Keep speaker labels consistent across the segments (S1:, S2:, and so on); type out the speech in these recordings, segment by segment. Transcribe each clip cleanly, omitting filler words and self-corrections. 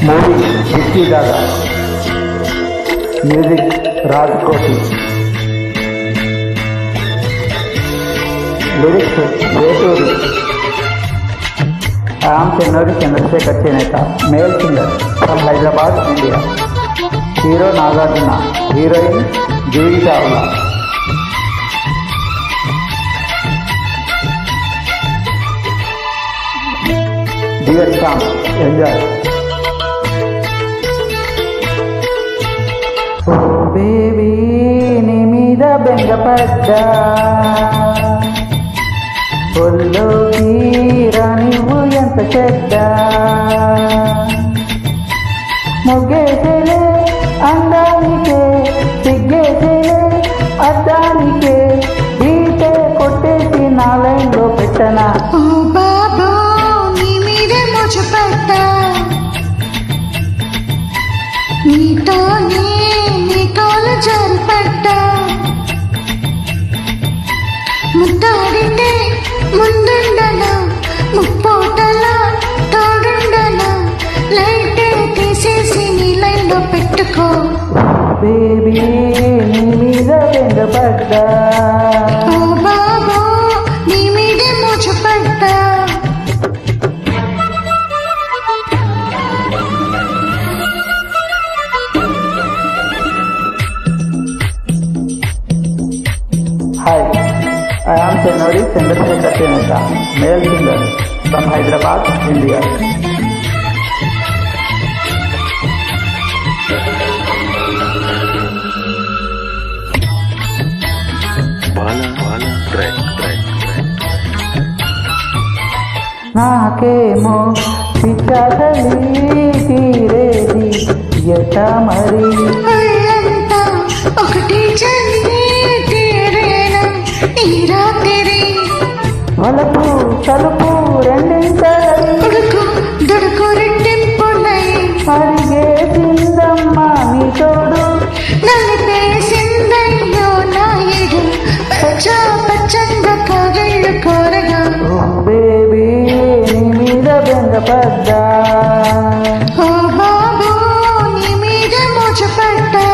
S1: Movie Dikki Dada, music Rajkoti, lyrics Veturi. I'm Chennuri Chandrasekhar Chenetha, male singer from Hyderabad, India. Hero Nagarjuna, heroine Juhi Chawla. Dear song, enjoy. ఓ baby నీ మీద బెంగపడ్డా, ఒళ్ళోకి రానివ్వు ఎంత చెడ్డ, మొగ్గేసేలే అందానికే, సిగ్గేసేలే అద్దానికే, ఈటే కొట్టేసి నా లైన్లో పెట్టనా.
S2: ఓ బాబా నీ మీదే మోజుపడ్డా, నీతోనే నీ కాలు జారిపడ్డా, ముద్దాడితే ముందుండనా, ముప్పోటలా తోడుండనా, లైటే తీసేసి నీ లైన్లో పెట్టుకో.
S1: బేబీ నీ మీద బెంగపడ్డా,
S2: ఓ బాబా నీ మీదే మోజుపడ్డా.
S1: Hi, I'm Chennuri Chandrasekhar Chenetha, male singer from Hyderabad, India. నాకేమో పిచ్చాదలి తీరేది ఎట మరి,
S2: అల్లంతా ఒకటి చల్లి తీరేనా ఈ రాత్రి,
S1: వలకు తలుపు రెండింతలై
S2: ఉడుకు దుడుకు రెట్టింపులై,
S1: అడిగేసిందమ్మా నీ తోడు,
S2: నలిపేసిందయ్యో నాయుడు, పచ్చా పచ్చంగా కాగళ్ళు కోరగా.
S1: ఓ బేబీ నీ మీద బెంగపడ్డా,
S2: ఓ బాబు నీ మీద మోజుపడ్డా.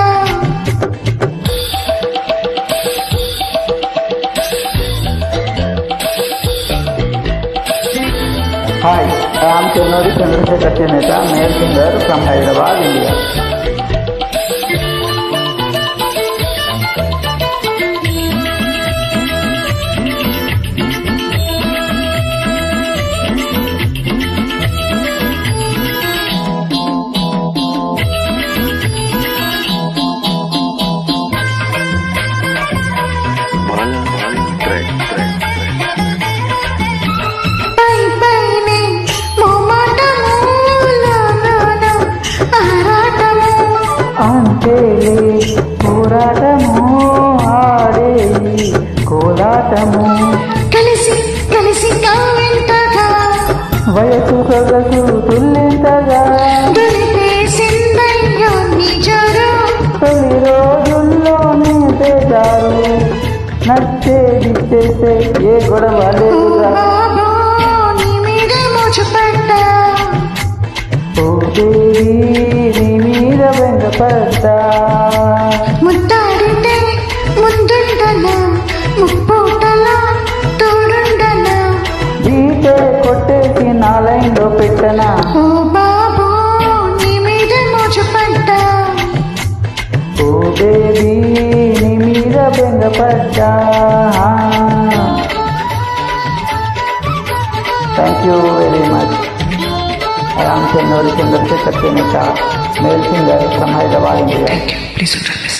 S1: Hi, I'm Chennuri Chandrasekhar Chenetha, male singer from Hyderabad, India.
S2: పై పైనే మోమాటములోన ఆరాటము,
S1: అంతేలే పోరాటము, ఆడేది కోలాటము,
S2: కలిసి కలిసి కావింతగా,
S1: వయసు సొగసు తుల్లింతగా,
S2: దులిపేసిందయ్యో నీ జోరు,
S1: తొలి రోజుల్లోనే తేజారు, నచ్చేది చేసే ఏ గొడవ
S2: ఓ
S1: లేదుగా.
S2: బాబు నీ మీదే మోజుపడ్డా,
S1: ఓ బేబీ నీ మీద బెంగపడ్డా,
S2: ముద్దాడితే ముందుండనా, ముప్పూటలా తోడుండనా,
S1: ఈటే కొట్టేసి నా లైన్లో పెట్టనా.
S2: ఓ బాబు నీ మీదే మోజుపడ్డా.
S1: ఓ బేబీ నీ మీద బెంగపడ్డా. Thank you very much. I'm Chennuri Chandrasekhar Chenetha, male singer from Hyderabad, India.
S2: Thank you. Please don't miss